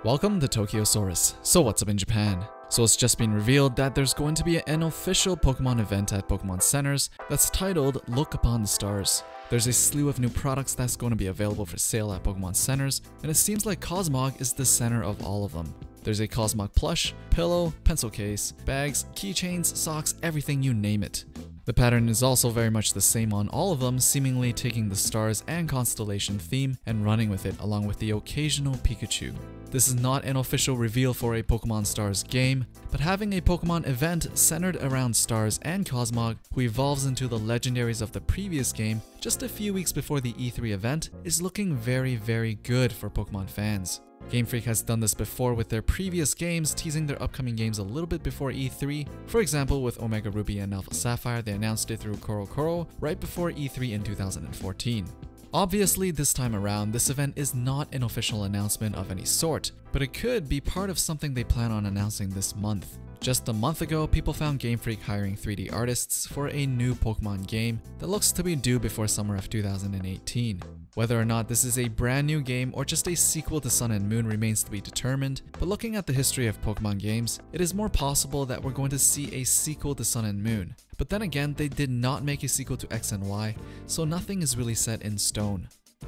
Welcome to Tokyosaurus. So what's up in Japan? So it's just been revealed that there's going to be an official Pokemon event at Pokemon Centers that's titled Look Upon the Stars. There's a slew of new products that's going to be available for sale at Pokemon Centers, and it seems like Cosmog is the center of all of them. There's a Cosmog plush, pillow, pencil case, bags, keychains, socks, everything, you name it. The pattern is also very much the same on all of them, seemingly taking the stars and constellation theme and running with it along with the occasional Pikachu. This is not an official reveal for a Pokemon Stars game, but having a Pokemon event centered around Stars and Cosmog, who evolves into the legendaries of the previous game just a few weeks before the E3 event, is looking very good for Pokemon fans. Game Freak has done this before with their previous games, teasing their upcoming games a little bit before E3. For example, with Omega Ruby and Alpha Sapphire, they announced it through CoroCoro right before E3 in 2014. Obviously, this time around, this event is not an official announcement of any sort, but it could be part of something they plan on announcing this month. Just a month ago, people found Game Freak hiring 3D artists for a new Pokemon game that looks to be due before summer of 2018. Whether or not this is a brand new game or just a sequel to Sun and Moon remains to be determined, but looking at the history of Pokemon games, it is more possible that we're going to see a sequel to Sun and Moon. But then again, they did not make a sequel to X and Y, so nothing is really set in stone.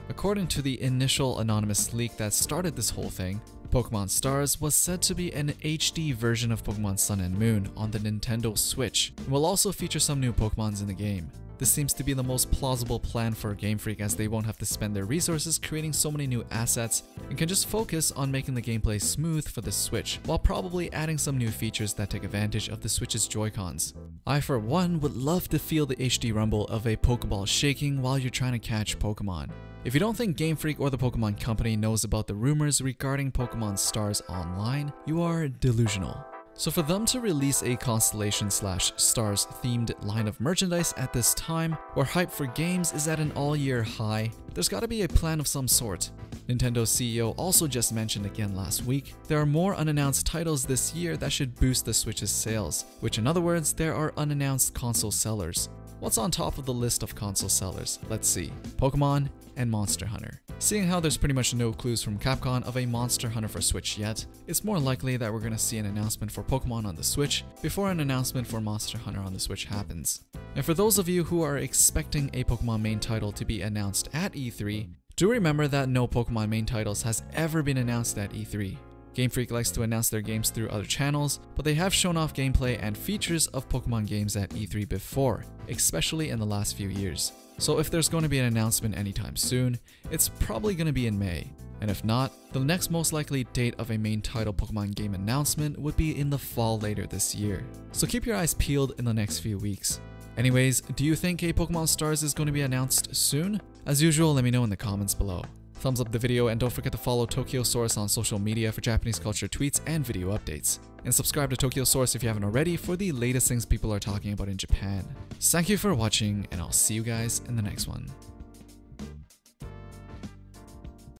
According to the initial anonymous leak that started this whole thing, Pokemon Stars was said to be an HD version of Pokemon Sun and Moon on the Nintendo Switch, and will also feature some new Pokemons in the game. This seems to be the most plausible plan for Game Freak, as they won't have to spend their resources creating so many new assets and can just focus on making the gameplay smooth for the Switch, while probably adding some new features that take advantage of the Switch's Joy-Cons. I for one would love to feel the HD rumble of a Pokeball shaking while you're trying to catch Pokemon. If you don't think Game Freak or the Pokemon Company knows about the rumors regarding Pokemon Stars online, you are delusional. So for them to release a Constellation/Stars themed line of merchandise at this time, where hype for games is at an all-year high, there's gotta be a plan of some sort. Nintendo's CEO also just mentioned again last week, there are more unannounced titles this year that should boost the Switch's sales, which in other words, there are unannounced console sellers. What's on top of the list of console sellers? Let's see. Pokemon and Monster Hunter. Seeing how there's pretty much no clues from Capcom of a Monster Hunter for Switch yet, it's more likely that we're gonna see an announcement for Pokemon on the Switch before an announcement for Monster Hunter on the Switch happens. And for those of you who are expecting a Pokemon main title to be announced at E3, do remember that no Pokemon main titles has ever been announced at E3. Game Freak likes to announce their games through other channels, but they have shown off gameplay and features of Pokemon games at E3 before, especially in the last few years. So if there's going to be an announcement anytime soon, it's probably going to be in May. And if not, the next most likely date of a main title Pokemon game announcement would be in the fall later this year. So keep your eyes peeled in the next few weeks. Anyways, do you think a Pokemon Stars is going to be announced soon? As usual, let me know in the comments below. Thumbs up the video and don't forget to follow Tokyosaurus on social media for Japanese culture tweets and video updates. And subscribe to Tokyosaurus if you haven't already for the latest things people are talking about in Japan. Thank you for watching, and I'll see you guys in the next one.